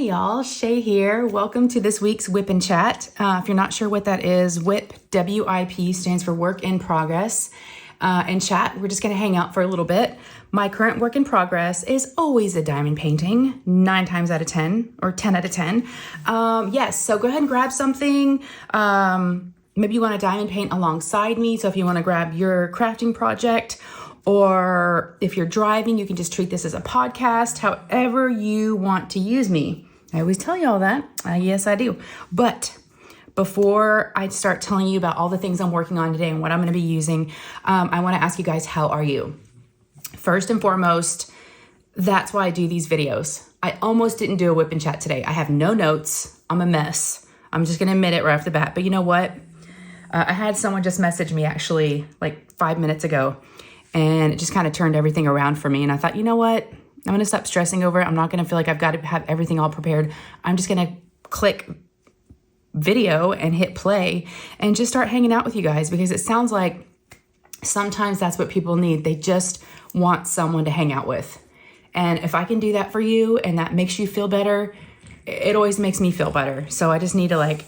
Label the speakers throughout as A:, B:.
A: Hey y'all, Shay here. Welcome to this week's WIP and Chat. If you're not sure what that is, WIP, W-I-P, stands for Work in Progress. And chat, we're just gonna hang out for a little bit. My current work in progress is always a diamond painting, 9 times out of 10, or 10 out of 10. Yes, so go ahead and grab something. Maybe you wanna diamond paint alongside me. So if you wanna grab your crafting project, or if you're driving, you can just treat this as a podcast, however you want to use me. I always tell you all that. Yes, I do. But before I start telling you about all the things I'm working on today and what I'm going to be using, I want to ask you guys, how are you? First and foremost, that's why I do these videos. I almost didn't do a WIP and Chat today. I have no notes. I'm a mess. I'm just going to admit it right off the bat. But you know what? I had someone just message me actually like 5 minutes ago. And it just kind of turned everything around for me. And I thought, you know what? I'm going to stop stressing over it. I'm not going to feel like I've got to have everything all prepared. I'm just going to click video and hit play and just start hanging out with you guys, because it sounds like sometimes that's what people need. They just want someone to hang out with. And if I can do that for you and that makes you feel better, it always makes me feel better. So I just need to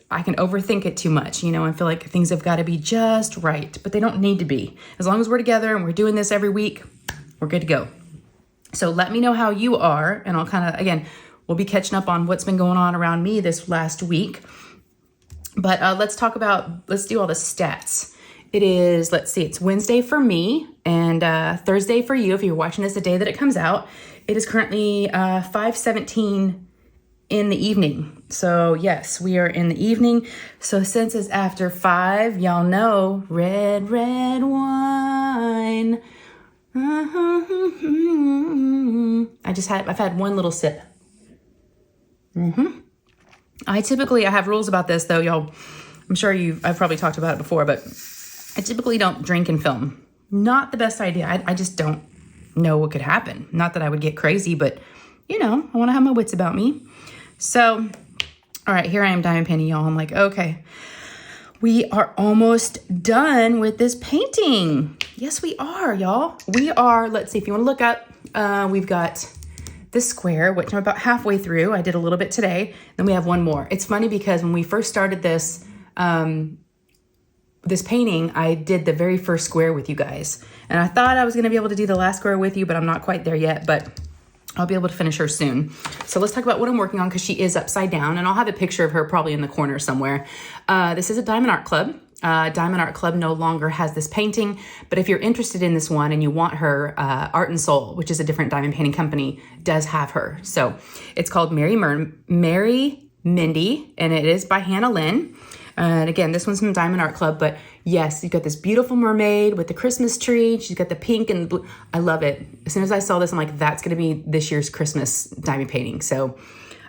A: I can overthink it too much, and feel like things have got to be just right, but they don't need to be. As long as we're together and we're doing this every week, we're good to go. So let me know how you are, and I'll kind of, again, we'll be catching up on what's been going on around me this last week. But let's do all the stats. It is, it's Wednesday for me and Thursday for you if you're watching this the day that it comes out. It is currently 5:17 in the evening. So yes, we are in the evening. So since it's after 5, y'all know, red wine. I've had one little sip. I have rules about this though, y'all. I'm sure I've probably talked about it before, but I typically don't drink and film. Not the best idea. I just don't know what could happen. Not that I would get crazy, but I want to have my wits about me. So, all right, here I am diamond painting, y'all. I'm like, okay, we are almost done with this painting. Yes, we are, y'all. We are, let's see, if you want to look up, we've got this square, which I'm about halfway through. I did a little bit today. Then we have one more. It's funny because when we first started this, this painting, I did the very first square with you guys. And I thought I was going to be able to do the last square with you, but I'm not quite there yet. But I'll be able to finish her soon. So let's talk about what I'm working on, because she is upside down, and I'll have a picture of her probably in the corner somewhere. This is a Diamond Art Club. Diamond Art Club no longer has this painting, but if you're interested in this one and you want her, Art and Soul, which is a different diamond painting company, does have her. So it's called Mary Mindy, and it is by Hannah Lynn. And again, this one's from Diamond Art Club, but yes, you've got this beautiful mermaid with the Christmas tree. She's got the pink and the blue. I love it. As soon as I saw this, I'm like, that's going to be this year's Christmas diamond painting. So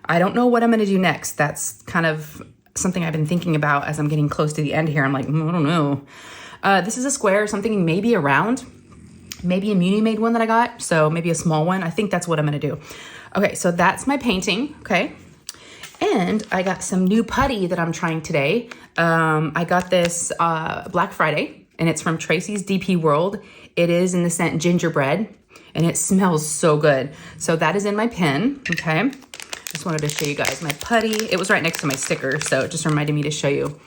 A: I don't know what I'm going to do next. That's kind of something I've been thinking about as I'm getting close to the end here. I'm like, I don't know. This is a square, something maybe a round, maybe a Munimade one that I got. So maybe a small one. I think that's what I'm going to do. Okay, so that's my painting. Okay. And I got some new putty that I'm trying today. I got this Black Friday, and it's from Tracy's DP World. It is in the scent Gingerbread, and it smells so good. So that is in my pen, okay? Just wanted to show you guys my putty. It was right next to my sticker, so it just reminded me to show you.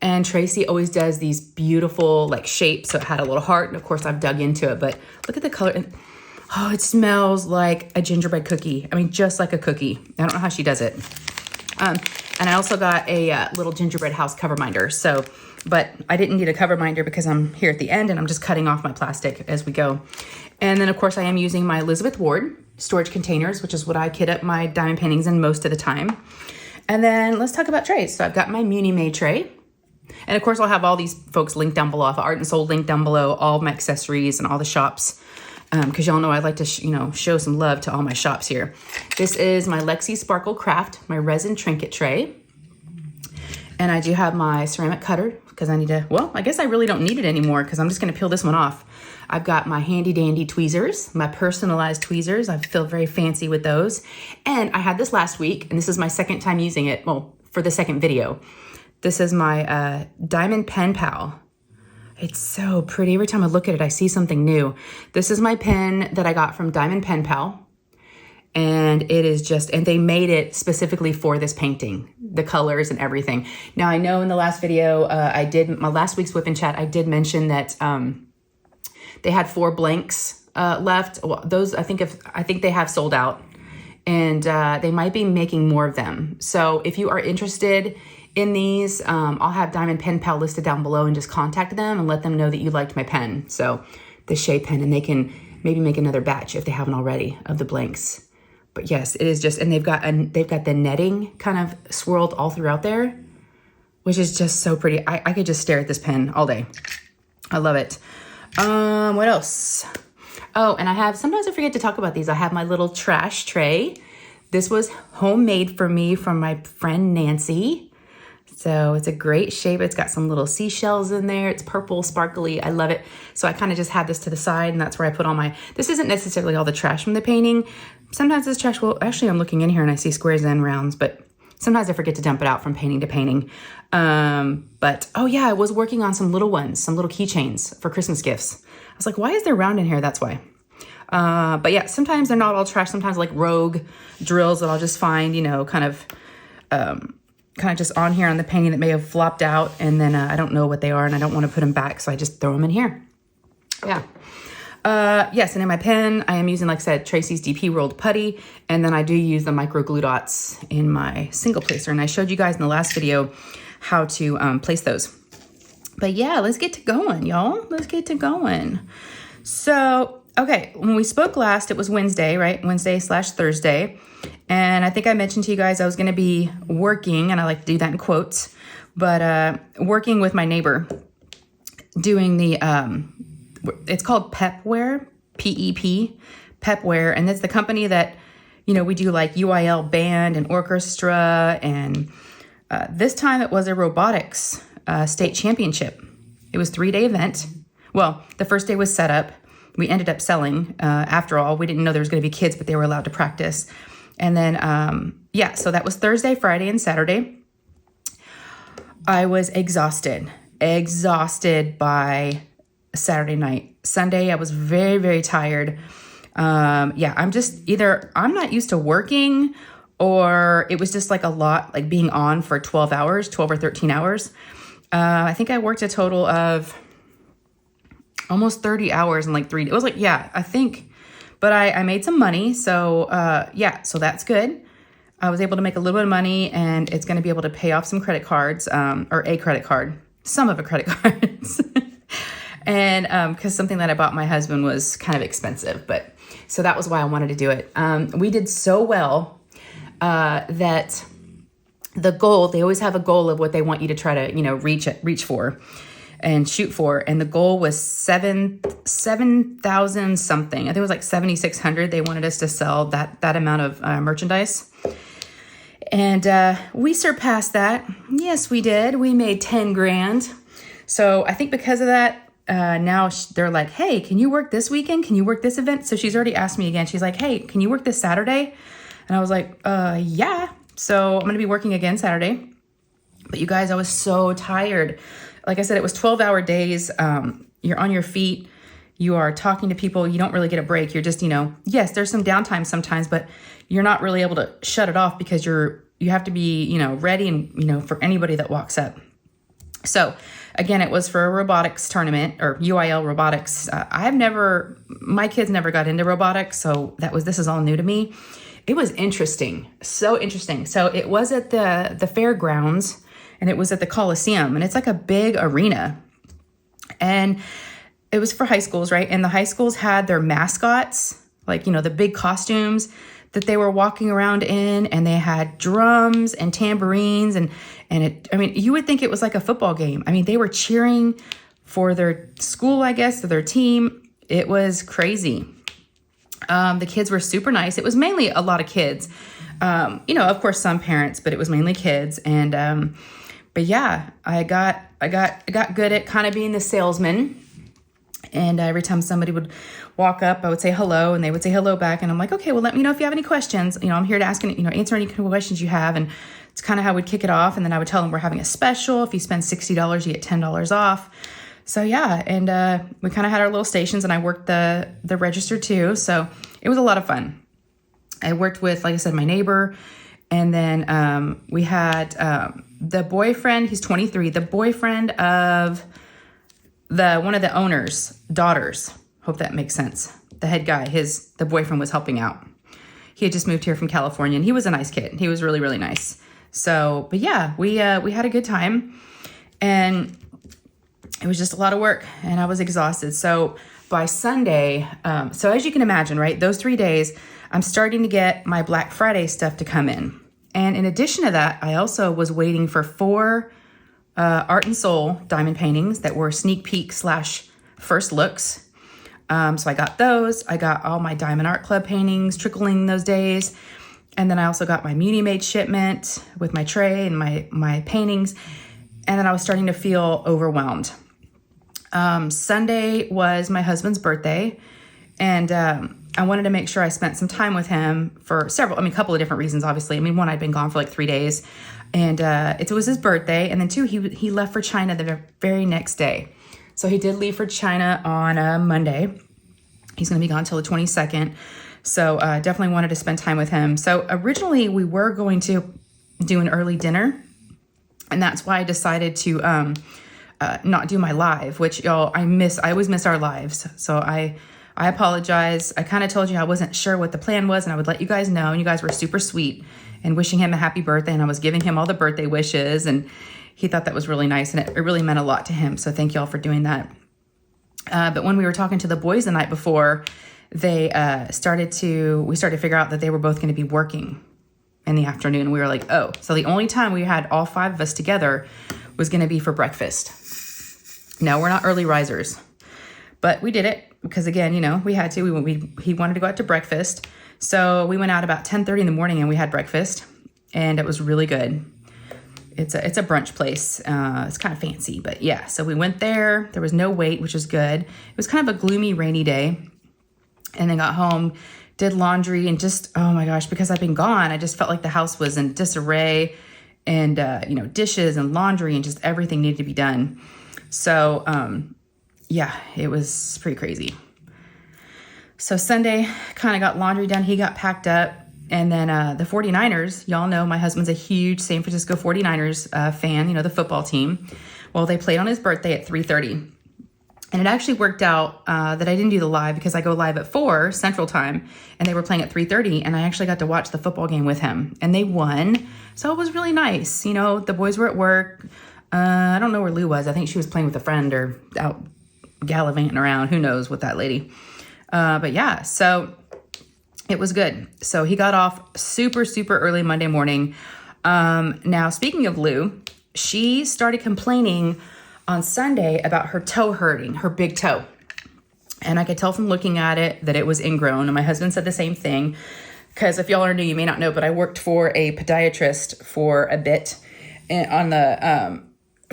A: And Tracy always does these beautiful shapes. So it had a little heart, and of course I've dug into it, but look at the color. Oh, it smells like a gingerbread cookie. I mean, just like a cookie. I don't know how she does it. And I also got a little gingerbread house cover minder. But I didn't need a cover minder because I'm here at the end and I'm just cutting off my plastic as we go. And then of course I am using my Elizabeth Ward storage containers, which is what I kit up my diamond paintings in most of the time. And then let's talk about trays. So I've got my Munimade tray. And of course I'll have all these folks linked down below. Art and Soul linked down below, all of my accessories and all the shops. Because y'all know I like to, show some love to all my shops here. This is my Lexi Sparkle Craft, my resin trinket tray. And I do have my ceramic cutter because I need to, I guess I really don't need it anymore because I'm just going to peel this one off. I've got my handy dandy tweezers, my personalized tweezers. I feel very fancy with those. And I had this last week, and this is my second time using it, for the second video. This is my Diamond PenPal. It's so pretty. Every time I look at it, I see something new. This is my pen that I got from Diamond PenPal. And it is just, and they made it specifically for this painting, the colors and everything. Now I know in the last video, my last week's WIP and Chat, I did mention that they had 4 blanks left. Well, those I think they have sold out, and they might be making more of them. So if you are interested in these, I'll have Diamond PenPal listed down below, and just contact them and let them know that you liked my pen. So the Shay pen, and they can maybe make another batch if they haven't already of the blanks. But yes, it is just, and they've got the netting kind of swirled all throughout there, which is just so pretty. I could just stare at this pen all day. I love it. What else? Oh, and sometimes I forget to talk about these. I have my little trash tray. This was homemade for me from my friend Nancy. So it's a great shape. It's got some little seashells in there. It's purple, sparkly. I love it. So I kind of just had this to the side, and that's where I put all this isn't necessarily all the trash from the painting. Sometimes this trash, well, actually I'm looking in here and I see squares and rounds, but sometimes I forget to dump it out from painting to painting. But, oh yeah, I was working on some little ones, some little keychains for Christmas gifts. I was like, why is there round in here? That's why. But yeah, sometimes they're not all trash. Sometimes like rogue drills that I'll just find, kind of just on here on the painting that may have flopped out, and then I don't know what they are and I don't want to put them back, so I just throw them in here. Yeah. Yes, and in my pen, I am using, like I said, Tracy's DP rolled putty, and then I do use the micro glue dots in my single placer, and I showed you guys in the last video how to place those. But yeah, let's get to going, y'all. Let's get to going. So, okay, when we spoke last, it was Wednesday, right? Wednesday/Thursday. And I think I mentioned to you guys I was going to be working, and I like to do that in quotes, but working with my neighbor doing the, it's called Pepware, P-E-P, Pepware. And that's the company that, we do like UIL band and orchestra. And this time it was a robotics state championship. It was a 3-day event. Well, the first day was set up. We ended up selling. After all, we didn't know there was going to be kids, but they were allowed to practice. And then, so that was Thursday, Friday, and Saturday. I was exhausted by Saturday night. Sunday, I was very, very tired. I'm not used to working, or it was just like a lot, like being on for 12 or 13 hours. I think I worked a total of almost 30 hours in like 3 days. It was like, I think, but I made some money. So, so that's good. I was able to make a little bit of money, and it's going to be able to pay off some credit cards, or a credit card, some of a credit cards. And, cause something that I bought my husband was kind of expensive, but so that was why I wanted to do it. We did so well, that the goal, they always have a goal of what they want you to try to, reach for and shoot for. And the goal was 7,000 something. I think it was like 7,600. They wanted us to sell that amount of merchandise. And we surpassed that. Yes, we did. We made 10 grand. So I think because of that, now they're like, hey, can you work this weekend? Can you work this event? So she's already asked me again. She's like, hey, can you work this Saturday? And I was like, yeah. So I'm going to be working again Saturday. But you guys, I was so tired. Like I said, it was 12-hour days. You're on your feet. You are talking to people. You don't really get a break. You're just, yes, there's some downtime sometimes, but you're not really able to shut it off because you have to be, ready and, for anybody that walks up. So again, it was for a robotics tournament, or UIL robotics. My kids never got into robotics. So this is all new to me. It was interesting. So interesting. So it was at the fairgrounds, and it was at the Coliseum, and it's like a big arena. And it was for high schools, right? And the high schools had their mascots, like, the big costumes that they were walking around in, and they had drums and tambourines, and you would think it was like a football game. They were cheering for their school, I guess, or their team. It was crazy. The kids were super nice. It was mainly a lot of kids, of course, some parents, but it was mainly kids. And, but yeah, I got good at kind of being the salesman. And every time somebody would walk up, I would say hello, and they would say hello back. And I'm like, okay, well, let me know if you have any questions. I'm here to answer any questions you have. And it's kind of how we'd kick it off. And then I would tell them we're having a special. If you spend $60, you get $10 off. So yeah, and we kind of had our little stations, and I worked the register too. So it was a lot of fun. I worked with, like I said, my neighbor. And then we had the boyfriend, he's 23, the boyfriend of one of the owner's daughters. Hope that makes sense. The head guy, the boyfriend was helping out. He had just moved here from California, and he was a nice kid. He was really, really nice. So, but yeah, we had a good time, and it was just a lot of work, and I was exhausted. So by Sunday, so as you can imagine, right, those 3 days, I'm starting to get my Black Friday stuff to come in. And in addition to that, I also was waiting for 4 Art and Soul diamond paintings that were sneak peek / first looks. So I got those. I got all my Diamond Art Club paintings trickling those days. And then I also got my Munimade shipment with my tray and my paintings. And then I was starting to feel overwhelmed. Sunday was my husband's birthday. And I wanted to make sure I spent some time with him for a couple of different reasons, obviously. One, I'd been gone for like 3 days. And it was his birthday. And then 2, he left for China the very next day. So he did leave for China on Monday. He's going to be gone until the 22nd. So definitely wanted to spend time with him. So originally we were going to do an early dinner. And that's why I decided to not do my live, which y'all, I always miss our lives. So I apologize. I kind of told you I wasn't sure what the plan was, and I would let you guys know. And you guys were super sweet and wishing him a happy birthday. And I was giving him all the birthday wishes, and he thought that was really nice, and it really meant a lot to him. So thank you all for doing that. But when we were talking to the boys the night before, we started to figure out that they were both going to be working in the afternoon. We were like, oh, so the only time we had all 5 of us together was going to be for breakfast. No, we're not early risers, but we did it because, again, we had to. He wanted to go out to breakfast. So we went out about 10:30 in the morning and we had breakfast, and it was really good. It's a brunch place. It's kind of fancy, but yeah. So we went there. There was no wait, which is good. It was kind of a gloomy, rainy day. And then got home, did laundry, and just, oh my gosh, because I've been gone, I just felt like the house was in disarray, and, dishes and laundry and just everything needed to be done. So, yeah, it was pretty crazy. So Sunday, kind of got laundry done. He got packed up. And then the 49ers, y'all know my husband's a huge San Francisco 49ers fan, the football team. Well, they played on his birthday at 3:30. And it actually worked out that I didn't do the live because I go live at 4 Central Time, and they were playing at 3:30, and I actually got to watch the football game with him, and they won. So it was really nice. The boys were at work. I don't know where Lou was. I think she was playing with a friend or out gallivanting around. Who knows with that lady. But yeah, so it was good. So he got off super, super early Monday morning. Now, speaking of Lou, she started complaining on Sunday about her toe hurting, her big toe. And I could tell from looking at it that it was ingrown. And my husband said the same thing. Because if y'all are new, you may not know, but I worked for a podiatrist for a bit on the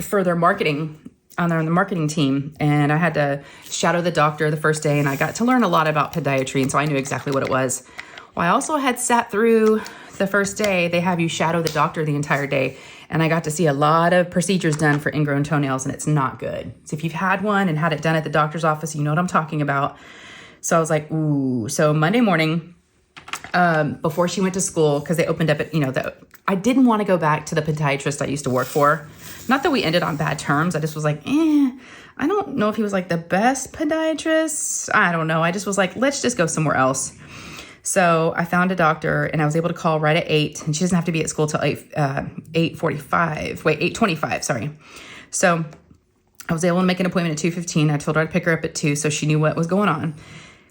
A: for their marketing, on the marketing team. And I had to shadow the doctor the first day, and I got to learn a lot about podiatry. And so I knew exactly what it was. Well, I also had sat through the first day. They have you shadow the doctor the entire day. And I got to see a lot of procedures done for ingrown toenails, and it's not good. So if you've had one and had it done at the doctor's office, you know what I'm talking about. So I was like, ooh. So Monday morning, before she went to school, because they opened up at, I didn't want to go back to the podiatrist I used to work for. Not that we ended on bad terms. I just was like, I don't know if he was like the best podiatrist. I don't know. I just was like, let's just go somewhere else. So I found a doctor, and I was able to call right at 8, and she doesn't have to be at school till 8:25, sorry. So I was able to make an appointment at 2:15. I told her I'd pick her up at 2, so she knew what was going on.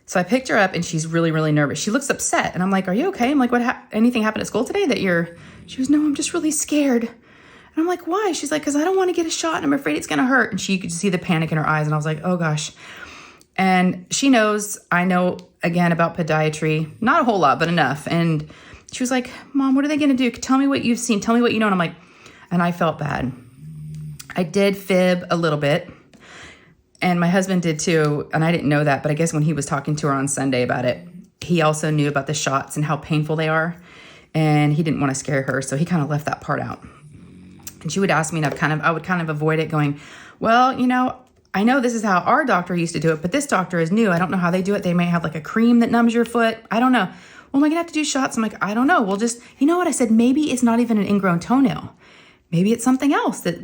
A: So I picked her up, and she's really, really nervous. She looks upset, and I'm like, are you okay? I'm like, anything happened at school today She goes, no, I'm just really scared. And I'm like, why? She's like, because I don't want to get a shot, and I'm afraid it's going to hurt. And she could see the panic in her eyes, and I was like, oh gosh. And she knows I know, again, about podiatry. Not a whole lot, but enough. And she was like, Mom, what are they going to do? Tell me what you've seen. Tell me what you know. And I'm like, and I felt bad. I did fib a little bit. And my husband did too. And I didn't know that. But I guess when he was talking to her on Sunday about it, he also knew about the shots and how painful they are. And he didn't want to scare her. So he kind of left that part out. And she would ask me, and I would kind of avoid it, going, well, I know this is how our doctor used to do it, but this doctor is new. I don't know how they do it. They may have like a cream that numbs your foot. I don't know. well, am I gonna have to do shots? I'm like, I don't know. We'll just, you know what? I said, maybe it's not even an ingrown toenail. Maybe it's something else that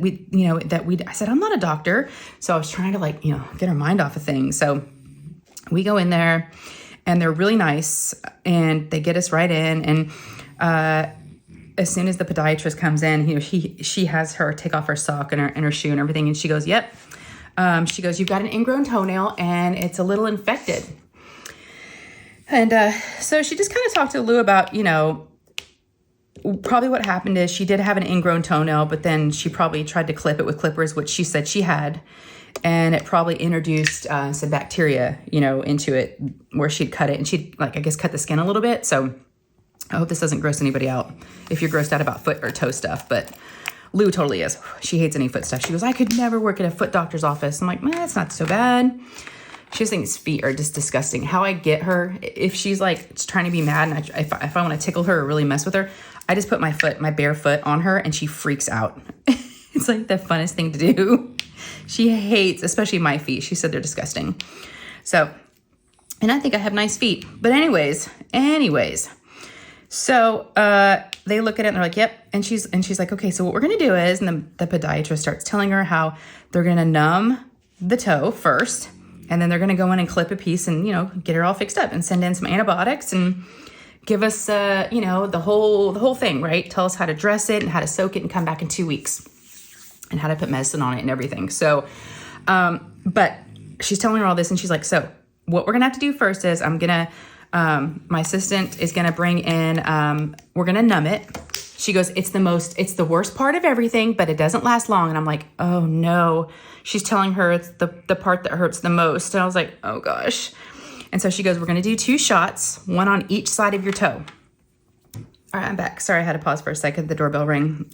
A: I said, I'm not a doctor. So I was trying to like, get her mind off of things. So we go in there and they're really nice and they get us right in. And, as soon as the podiatrist comes in, she has her take off her sock and her shoe and everything. And she goes, yep. She goes, you've got an ingrown toenail and it's a little infected. And so she just kind of talked to Lou about, probably what happened is she did have an ingrown toenail, but then she probably tried to clip it with clippers, which she said she had. And it probably introduced some bacteria, into it where she'd cut it. And she'd, I guess, cut the skin a little bit. So I hope this doesn't gross anybody out if you're grossed out about foot or toe stuff. But Lou totally is. She hates any foot stuff. She goes, I could never work at a foot doctor's office. I'm like, it's not so bad. She just thinks feet are just disgusting. How I get her, if she's trying to be mad and if I want to tickle her or really mess with her, I just put my bare foot on her and she freaks out. It's like the funnest thing to do. She hates, especially my feet. She said they're disgusting. So, and I think I have nice feet. But anyways. So they look at it and they're like, yep. And she's like, okay, so what we're going to do is, and the podiatrist starts telling her how they're going to numb the toe first. And then they're going to go in and clip a piece and, get her all fixed up and send in some antibiotics and give us, the whole thing, right? Tell us how to dress it and how to soak it and come back in 2 weeks and how to put medicine on it and everything. So, but she's telling her all this and she's like, so what we're going to have to do first is my assistant is going to bring in, we're going to numb it. She goes, it's the worst part of everything, but it doesn't last long. And I'm like, oh no. She's telling her it's the part that hurts the most. And I was like, oh gosh. And so she goes, we're going to do 2 shots, 1 on each side of your toe. All right, I'm back. Sorry, I had to pause for a second. The doorbell rang.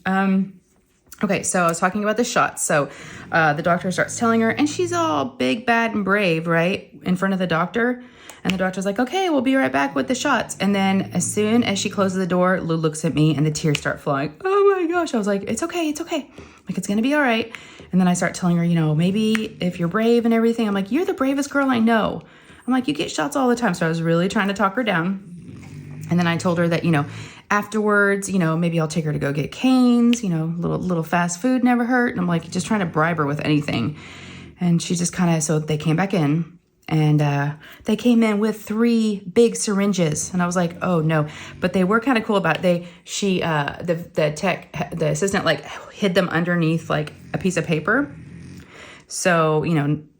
A: Okay, so I was talking about the shots. So the doctor starts telling her, and she's all big, bad, and brave, right, in front of the doctor. And the doctor's like, okay, we'll be right back with the shots. And then as soon as she closes the door, Lou looks at me and the tears start flowing. Oh my gosh. I was like, it's okay. Like, it's going to be all right. And then I start telling her, maybe if you're brave and everything, I'm like, you're the bravest girl I know. I'm like, you get shots all the time. So I was really trying to talk her down. And then I told her that, afterwards, maybe I'll take her to go get canes, little fast food never hurt. And I'm like, just trying to bribe her with anything. And she just so they came back in. And they came in with 3 big syringes, and I was like, "Oh no!" But they were kind of cool about it. The assistant hid them underneath a piece of paper, so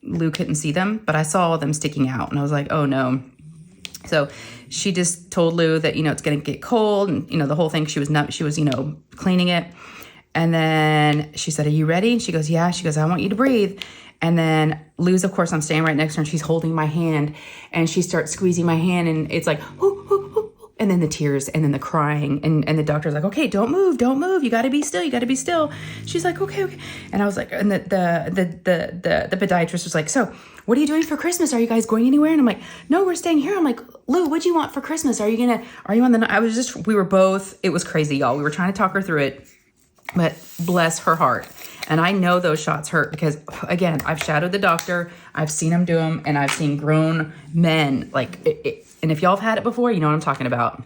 A: Lou couldn't see them, but I saw them sticking out, and I was like, "Oh no!" So she just told Lou that it's going to get cold, and the whole thing. She was cleaning it, and then she said, "Are you ready?" And she goes, "Yeah." She goes, "I want you to breathe." And then Lou's, of course, I'm standing right next to her and she's holding my hand and she starts squeezing my hand and it's like, ooh, ooh, ooh, and then the tears and then the crying and the doctor's like, okay, don't move. You got to be still. She's like, okay. And I was like, and the podiatrist was like, so what are you doing for Christmas? Are you guys going anywhere? And I'm like, no, we're staying here. I'm like, Lou, what do you want for Christmas? Are you on the, we were both, it was crazy, y'all. We were trying to talk her through it, but bless her heart. And I know those shots hurt because, again, I've shadowed the doctor. I've seen him do them, and I've seen grown men. And if y'all have had it before, you know what I'm talking about.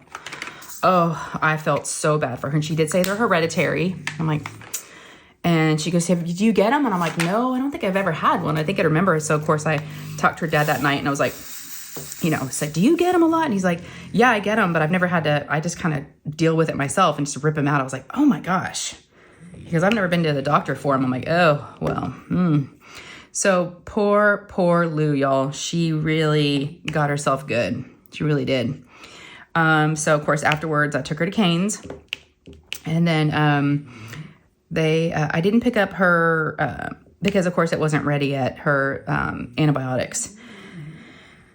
A: Oh, I felt so bad for her. And she did say they're hereditary. I'm like, and she goes, did you get them? And I'm like, no, I don't think I've ever had one. I think I remember. So, of course, I talked to her dad that night, and I was like, said, do you get them a lot? And he's like, yeah, I get them, but I've never had to. I just kind of deal with it myself and just rip them out. I was like, oh, my gosh. Because I've never been to the doctor for him. I'm like, oh, well. So poor Lou, y'all. She really got herself good. She really did. So, of course, afterwards, I took her to Cane's. And then I didn't pick up her, because, of course, it wasn't ready yet, her antibiotics.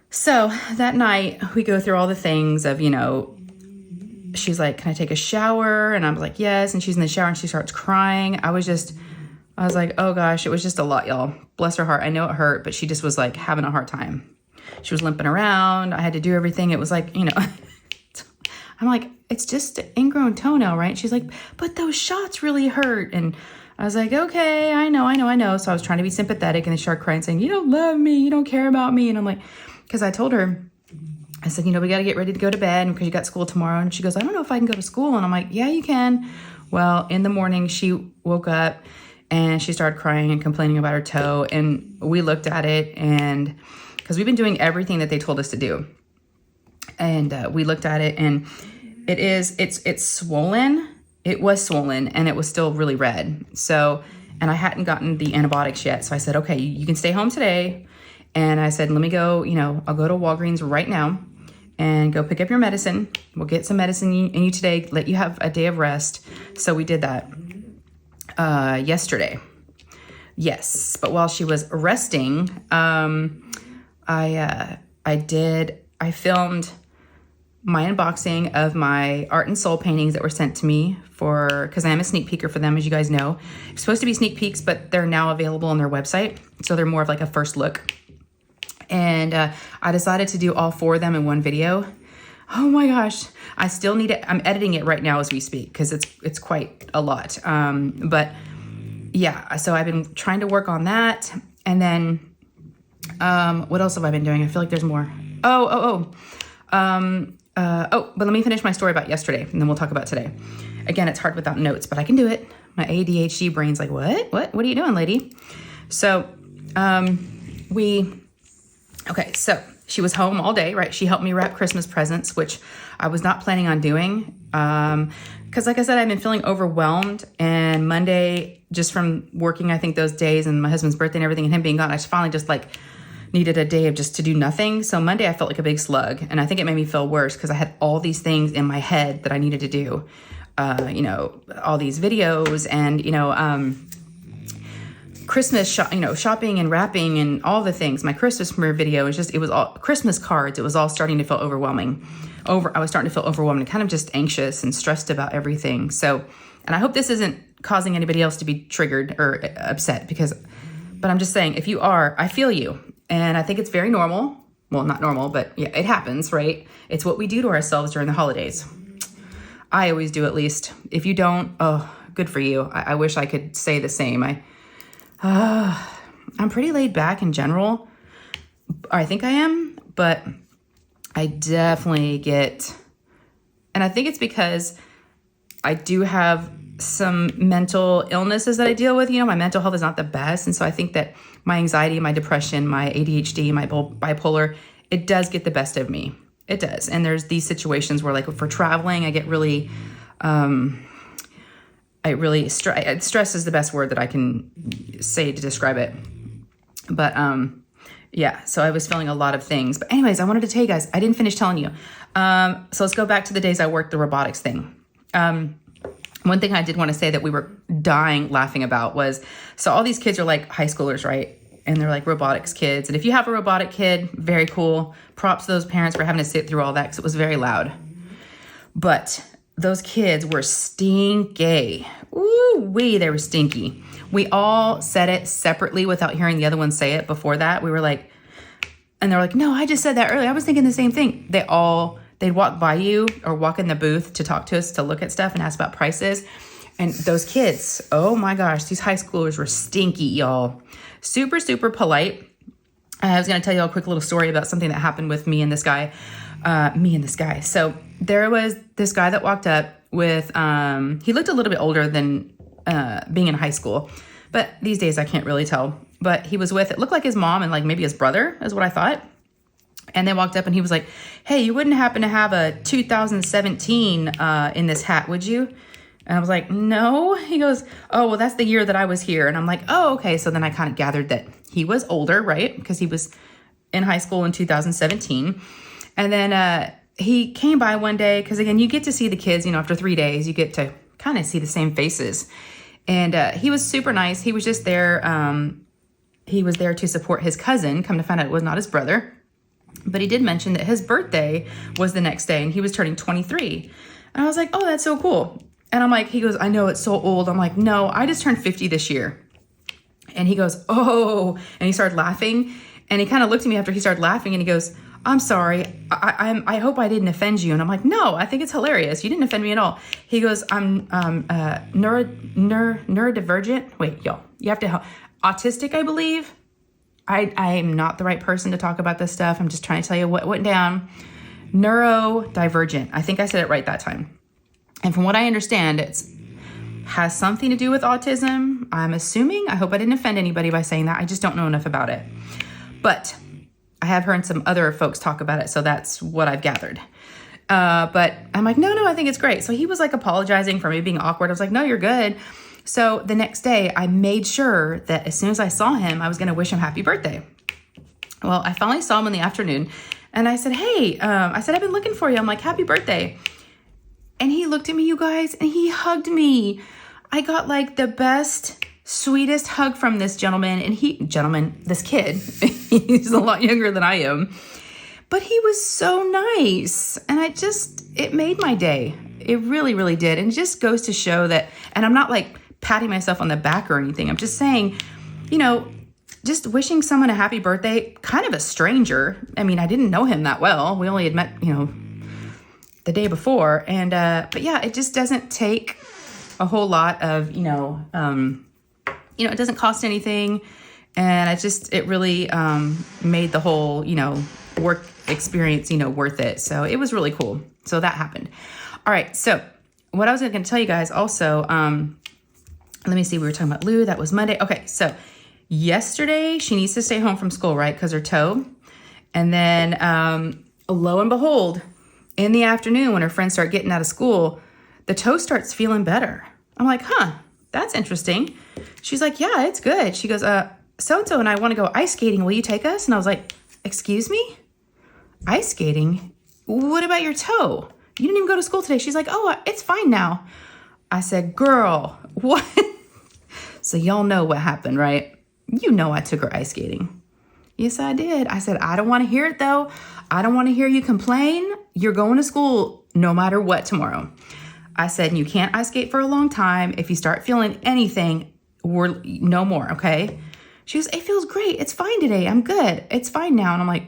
A: So that night, we go through all the things of, she's like, can I take a shower? And I'm like, yes. And she's in the shower and she starts crying. I was like, oh gosh, it was just a lot, y'all. Bless her heart. I know it hurt, but she just was having a hard time. She was limping around. I had to do everything. It was I'm like, it's just an ingrown toenail, right? She's like, but those shots really hurt. And I was like, okay, I know. So I was trying to be sympathetic and they started crying saying, you don't love me. You don't care about me. And I'm like, because I told her, I said, we got to get ready to go to bed because you got school tomorrow. And she goes, I don't know if I can go to school. And I'm like, yeah, you can. Well, in the morning, she woke up and she started crying and complaining about her toe. And we looked at it, and because we've been doing everything that they told us to do. And we looked at it, and it's swollen. It was swollen, and it was still really red. So, and I hadn't gotten the antibiotics yet. So I said, okay, you can stay home today. And I said, let me go, I'll go to Walgreens right now and go pick up your medicine. We'll get some medicine in you today, let you have a day of rest. So we did that yesterday. Yes, but while she was resting, I filmed my unboxing of my art and soul paintings that were sent to me because I am a sneak peeker for them, as you guys know. It's supposed to be sneak peeks, but they're now available on their website. So they're more of like a first look. And I decided to do all 4 of them in one video. Oh my gosh, I still need it. I'm editing it right now as we speak because it's quite a lot. But yeah, so I've been trying to work on that. And then what else have I been doing? I feel like there's more. But let me finish my story about yesterday, and then we'll talk about today. Again, it's hard without notes, but I can do it. My ADHD brain's like, what are you doing, lady? So so she was home all day, right? She helped me wrap Christmas presents, which I was not planning on doing. Because like I said, I've been feeling overwhelmed, and Monday, just from working, I think those days and my husband's birthday and everything and him being gone, I finally just needed a day of just to do nothing. So Monday I felt like a big slug, and I think it made me feel worse because I had all these things in my head that I needed to do. All these videos and, Christmas, shopping and wrapping and all the things. My Christmas premiere video it was all Christmas cards. It was all starting to feel overwhelming. I was starting to feel overwhelmed and kind of just anxious and stressed about everything. So, and I hope this isn't causing anybody else to be triggered or upset but I'm just saying, if you are, I feel you. And I think it's very normal. Well, not normal, but yeah, it happens, right? It's what we do to ourselves during the holidays. I always do, at least. If you don't, oh, good for you. I wish I could say the same. I'm pretty laid back in general. I think I am, but I definitely get, and I think it's because I do have some mental illnesses that I deal with. My mental health is not the best. And so I think that my anxiety, my depression, my ADHD, my bipolar, it does get the best of me. It does. And there's these situations where, like, for traveling, I get really, stress is the best word that I can say to describe it. But, yeah, so I was feeling a lot of things. But anyways, I wanted to tell you guys, I didn't finish telling you. So let's go back to the days I worked the robotics thing. One thing I did want to say that we were dying laughing about was, so all these kids are like high schoolers, right? And they're like robotics kids. And if you have a robotic kid, very cool. Props to those parents for having to sit through all that because it was very loud. But those kids were stinky. Ooh-wee, they were stinky. We all said it separately without hearing the other one say it before that. We were like, and they're like, no, I just said that earlier. I was thinking the same thing. They'd walk by you or walk in the booth to talk to us, to look at stuff and ask about prices. And those kids, oh my gosh, these high schoolers were stinky, y'all. Super, super polite. I was going to tell you a quick little story about something that happened with me and this guy. So there was this guy that walked up with, he looked a little bit older than being in high school. But these days I can't really tell. But he was with, it looked like his mom and like maybe his brother is what I thought. And they walked up and he was like, hey, you wouldn't happen to have a 2017 in this hat, would you? And I was like, no. He goes, oh, well, that's the year that I was here. And I'm like, oh, okay. So then I kind of gathered that he was older, right? Because he was in high school in 2017. And then he came by one day because, again, you get to see the kids, after 3 days, you get to kind of see the same faces. And he was super nice. He was just there. He was there to support his cousin. Come to find out it was not his brother. But he did mention that his birthday was the next day and he was turning 23. And I was like, oh, that's so cool. And I'm like, he goes, I know it's so old. I'm like, no, I just turned 50 this year. And he goes, oh, and he started laughing. And he kind of looked at me after he started laughing and he goes, I'm sorry. I hope I didn't offend you. And I'm like, no, I think it's hilarious. You didn't offend me at all. He goes, I'm neurodivergent. Wait, y'all, you have to help. Autistic, I believe. I am not the right person to talk about this stuff. I'm just trying to tell you what went down. neurodivergent. I think I said it right that time. And from what I understand, it has something to do with autism. I'm assuming. I hope I didn't offend anybody by saying that. I just don't know enough about it. But I have heard some other folks talk about it, so that's what I've gathered. But I'm like, no, I think it's great. So he was like apologizing for me being awkward. I was like, no, you're good. So the next day, I made sure that as soon as I saw him, I was going to wish him happy birthday. Well, I finally saw him in the afternoon, and I said, hey, I've been looking for you. I'm like, happy birthday. And he looked at me, you guys, and he hugged me. I got like the best, sweetest hug from this gentleman. And this kid, he's a lot younger than I am, but he was so nice. And it made my day. It really, really did. And it just goes to show that, and I'm not like patting myself on the back or anything. I'm just saying, just wishing someone a happy birthday, kind of a stranger. I mean, I didn't know him that well. We only had met, the day before. And, but yeah, it just doesn't take a whole lot of, it doesn't cost anything. And it really, made the whole, work experience, worth it. So it was really cool. So that happened. All right. So what I was going to tell you guys also, let me see. We were talking about Lou. That was Monday. Okay. So yesterday she needs to stay home from school, right? Because her toe. And then, lo and behold, in the afternoon, when her friends start getting out of school, the toe starts feeling better. I'm like, that's interesting. She's like, yeah, it's good. She goes, so-and-so and I want to go ice skating. Will you take us? And I was like, excuse me? Ice skating? What about your toe? You didn't even go to school today. She's like, oh, it's fine now. I said, girl, what? So y'all know what happened, right? You know I took her ice skating. Yes, I did. I said, I don't want to hear it though. I don't want to hear you complain. You're going to school no matter what tomorrow. I said, you can't ice skate for a long time. If you start feeling anything, we're no more, okay? She goes, it feels great. It's fine today. I'm good. It's fine now. And I'm like,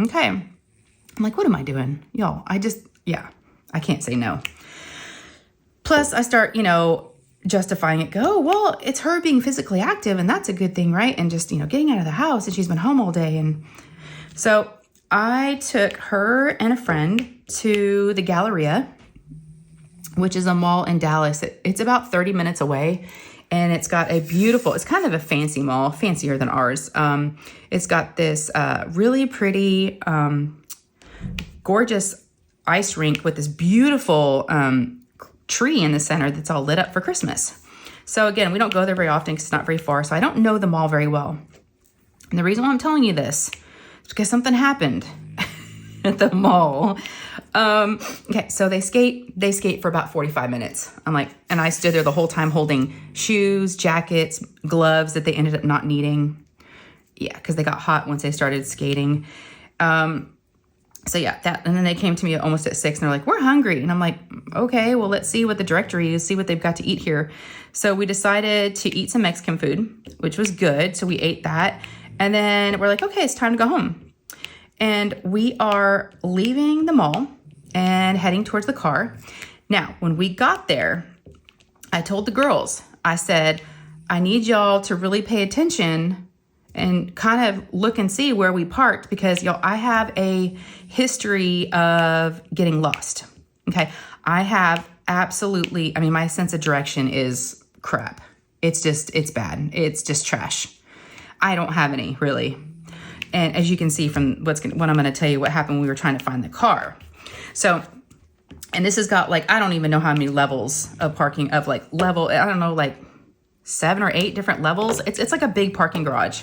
A: okay. I'm like, what am I doing? Y'all, I can't say no. Plus I start, justifying it. Go, well, it's her being physically active and that's a good thing, right? And just, getting out of the house and she's been home all day. And so I took her and a friend to the Galleria, which is a mall in Dallas. It's about 30 minutes away. And it's got it's kind of a fancy mall, fancier than ours. It's got this really pretty, gorgeous ice rink with this beautiful tree in the center that's all lit up for Christmas. So again, we don't go there very often because it's not very far. So I don't know the mall very well. And the reason why I'm telling you this is because something happened at the mall. Okay, so they skate for about 45 minutes. And I stood there the whole time holding shoes, jackets, gloves that they ended up not needing. Yeah, because they got hot once they started skating. So yeah, and then they came to me almost at 6 and they're like, we're hungry. And I'm like, okay, well, let's see what the directory is, see what they've got to eat here. So we decided to eat some Mexican food, which was good. So we ate that. And then we're like, okay, it's time to go home. And we are leaving the mall and heading towards the car. Now, when we got there, I told the girls, I said, I need y'all to really pay attention and kind of look and see where we parked because y'all, I have a history of getting lost. Okay. I have absolutely, my sense of direction is crap. It's bad. It's just trash. I don't have any really. And as you can see from what I'm going to tell you what happened when we were trying to find the car. So, and this has got I don't even know how many levels of parking of I don't know, 7 or 8 different levels. It's like a big parking garage.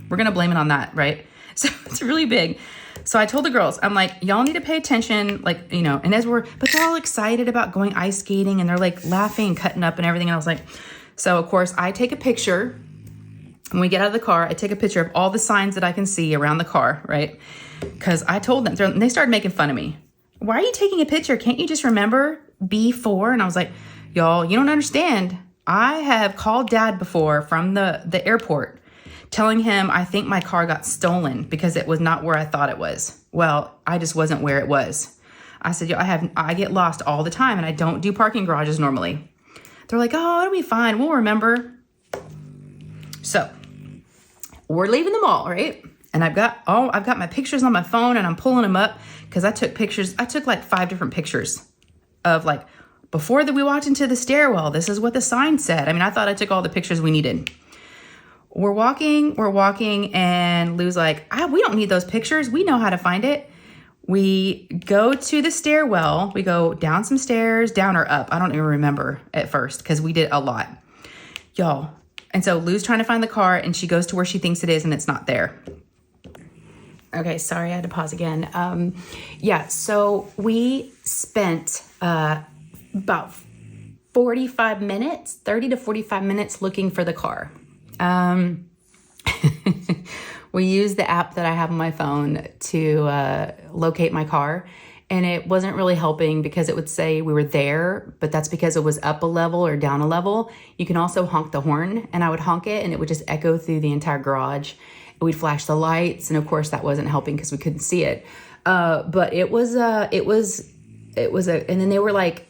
A: We're going to blame it on that, right? So it's really big. So I told the girls, I'm like, y'all need to pay attention, and but they're all excited about going ice skating and they're laughing and cutting up and everything. And I was like, so of course I take a picture when we get out of the car, I take a picture of all the signs that I can see around the car, right? Because I told them, and they started making fun of me. Why are you taking a picture? Can't you just remember B4? And I was like, y'all, you don't understand. I have called Dad before from the airport telling him I think my car got stolen because it was not where I thought it was. Well, I just wasn't where it was. I said, I get lost all the time and I don't do parking garages normally. They're like, oh, it'll be fine. We'll remember. So we're leaving the mall, right? And I've got my pictures on my phone and I'm pulling them up because I took pictures. I took like 5 different pictures of like, before that we walked into the stairwell, this is what the sign said. I mean, I thought I took all the pictures we needed. We're walking, and Lou's like, we don't need those pictures. We know how to find it. We go to the stairwell. We go down some stairs, down or up. I don't even remember at first because we did a lot. Y'all. And so Lou's trying to find the car and she goes to where she thinks it is and it's not there. Okay, sorry, I had to pause again. Yeah, so we spent about 45 minutes, 30 to 45 minutes looking for the car. We used the app that I have on my phone to locate my car, and it wasn't really helping because it would say we were there, but that's because it was up a level or down a level. You can also honk the horn, and I would honk it and it would just echo through the entire garage. We'd flash the lights, and of course that wasn't helping because we couldn't see it. But it was and then they were like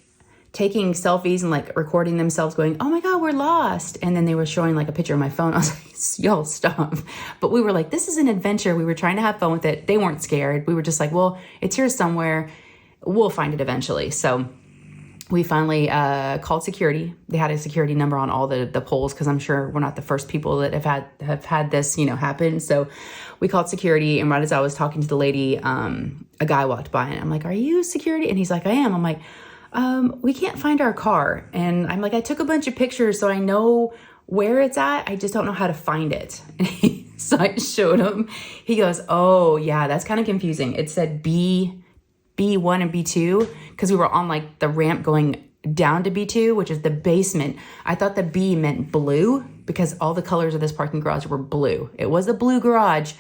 A: taking selfies and like recording themselves going, oh my God, we're lost. And then they were showing like a picture of my phone. I was like, y'all stop. But we were like, this is an adventure. We were trying to have fun with it. They weren't scared. We were just like, well, it's here somewhere. We'll find it eventually. So we finally called security. They had a security number on all the poles because I'm sure we're not the first people that have had this, happen. So we called security, and right as I was talking to the lady, a guy walked by, and I'm like, are you security? And he's like, I am. I'm like, we can't find our car. And I'm like, I took a bunch of pictures so I know where it's at. I just don't know how to find it. So I showed him. He goes, oh yeah, that's kind of confusing. It said B1 and B2 because we were on like the ramp going down to B2, which is the basement. I thought the B meant blue because all the colors of this parking garage were blue. It was a blue garage,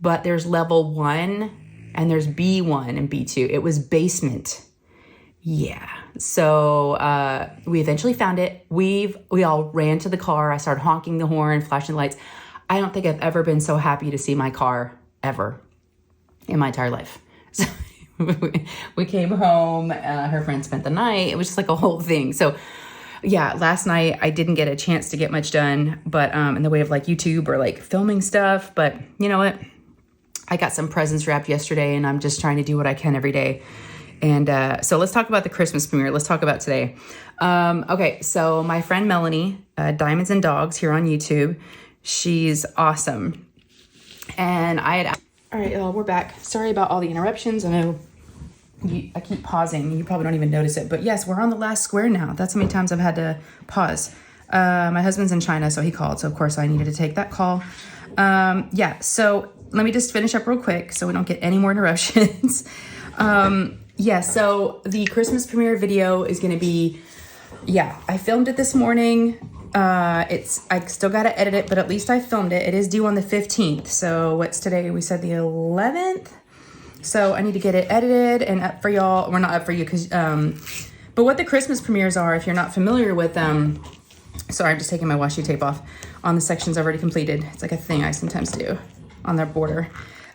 A: but there's level 1 and there's B1 and B2. It was basement. Yeah. So we eventually found it. We all ran to the car. I started honking the horn, flashing the lights. I don't think I've ever been so happy to see my car ever in my entire life. So we came home. Her friend spent the night. It was just like a whole thing. So yeah, last night I didn't get a chance to get much done, but in the way of like YouTube or like filming stuff. But you know what? I got some presents wrapped yesterday, and I'm just trying to do what I can every day. And so let's talk about the Christmas premiere. Let's talk about today. Okay, so my friend Melanie, Diamonds and Dogs here on YouTube, she's awesome. And all right, we're back. Sorry about all the interruptions. I know I keep pausing. You probably don't even notice it. But yes, we're on the last square now. That's how many times I've had to pause. My husband's in China, so he called. So of course I needed to take that call. Yeah, so let me just finish up real quick so we don't get any more interruptions. Yeah, so the Christmas premiere video is going to be, I filmed it this morning. I still got to edit it, but at least I filmed it. It is due on the 15th. So what's today? We said the 11th. So I need to get it edited and up for y'all. We're not up for you because, but what the Christmas premieres are, if you're not familiar with them, sorry, I'm just taking my washi tape off on the sections I've already completed. It's like a thing I sometimes do on their border.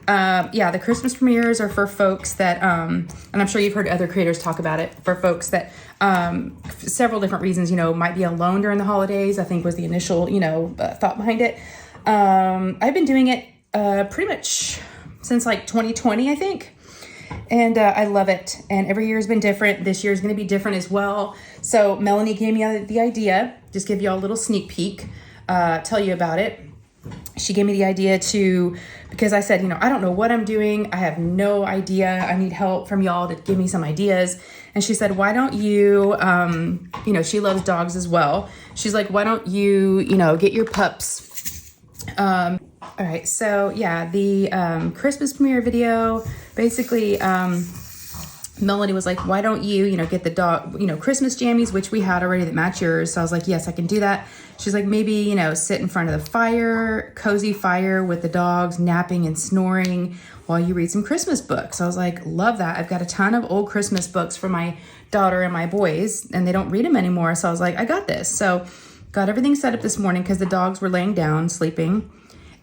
A: The Christmas premieres are for folks that, and I'm sure you've heard other creators talk about it, for folks that, several different reasons, might be alone during the holidays, I think was the initial, thought behind it. I've been doing it, pretty much since like 2020, I think. And, I love it. And every year has been different. This year is going to be different as well. So Melanie gave me the idea, just give you all a little sneak peek, tell you about it. She gave me the idea because I said, I don't know what I'm doing. I have no idea. I need help from y'all to give me some ideas. And she said, why don't you, she loves dogs as well. She's like, why don't you, get your pups. All right. So yeah, the Christmas premiere video, basically, Melanie was like, why don't you, get the dog, Christmas jammies, which we had already that match yours. So I was like, yes, I can do that. She's like, maybe, sit in front of the fire, cozy fire with the dogs napping and snoring while you read some Christmas books. So I was like, love that. I've got a ton of old Christmas books for my daughter and my boys, and they don't read them anymore. So I was like, I got this. So got everything set up this morning because the dogs were laying down, sleeping.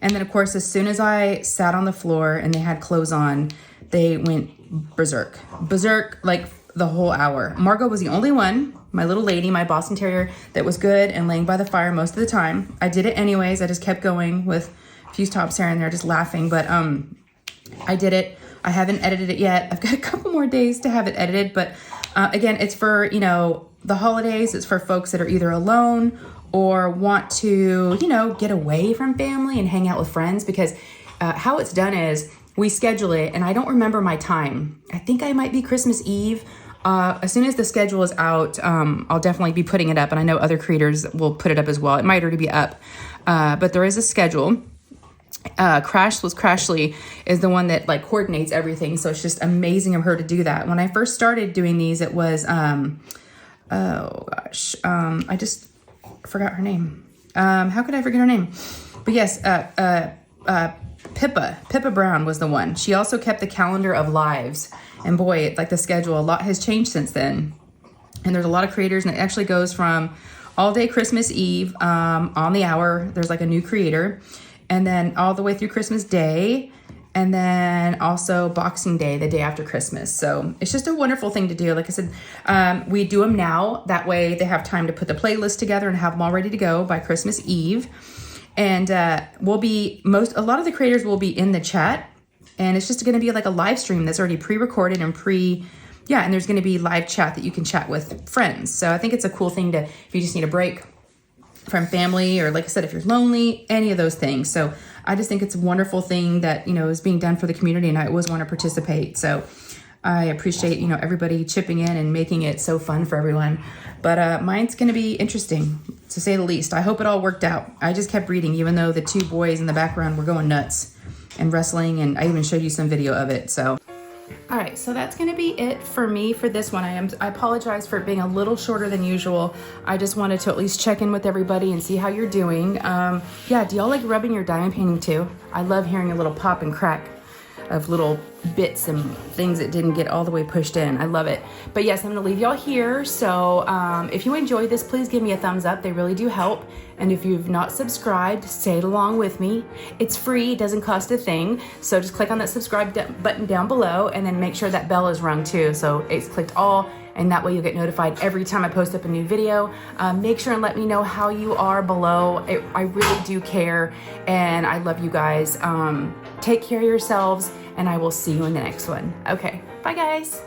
A: And then of course, as soon as I sat on the floor and they had clothes on, they went berserk, like the whole hour. Margot was the only one, my little lady, my Boston Terrier, that was good and laying by the fire most of the time. I did it anyways. I just kept going with few stops here and there, just laughing. But I did it. I haven't edited it yet. I've got a couple more days to have it edited. But again, it's for, you know, the holidays. It's for folks that are either alone or want to, you know, get away from family and hang out with friends. Because how it's done is we schedule it, and I don't remember my time. I think I might be Christmas Eve. As soon as the schedule is out, I'll definitely be putting it up, and I know other creators will put it up as well. It might already be up, but there is a schedule. Crashly is the one that like coordinates everything, so it's just amazing of her to do that. When I first started doing these, it was I just forgot her name. How could I forget her name? But yes, Pippa Brown was the one. She also kept the calendar of lives, and boy, like the schedule, a lot has changed since then. And there's a lot of creators, and it actually goes from all day Christmas Eve on the hour. There's like a new creator, and then all the way through Christmas Day, and then also Boxing Day, the day after Christmas. So it's just a wonderful thing to do. Like I said, we do them now. That way they have time to put the playlist together and have them all ready to go by Christmas Eve. And a lot of the creators will be in the chat, and it's just going to be like a live stream that's already pre-recorded and and there's going to be live chat that you can chat with friends. So I think it's a cool thing to, if you just need a break from family, or like I said, if you're lonely, any of those things. So I just think it's a wonderful thing that, you know, is being done for the community, and I always want to participate. So I appreciate, you know, everybody chipping in and making it so fun for everyone. But mine's going to be interesting, to say the least. I hope it all worked out. I just kept reading, even though the two boys in the background were going nuts and wrestling, and I even showed you some video of it. So, all right, so that's going to be it for me for this one. I apologize for it being a little shorter than usual. I just wanted to at least check in with everybody and see how you're doing. Yeah, do y'all like rubbing your diamond painting too? I love hearing a little pop and crack of little bits and things that didn't get all the way pushed in. I love it. But yes, I'm gonna leave y'all here. So if you enjoyed this, please give me a thumbs up. They really do help. And if you've not subscribed, say it along with me. It's free, it doesn't cost a thing. So just click on that subscribe button down below, and then make sure that bell is rung too. So it's clicked all, and that way you'll get notified every time I post up a new video. Make sure and let me know how you are below. I really do care, and I love you guys. Take care of yourselves, and I will see you in the next one. Okay, bye guys.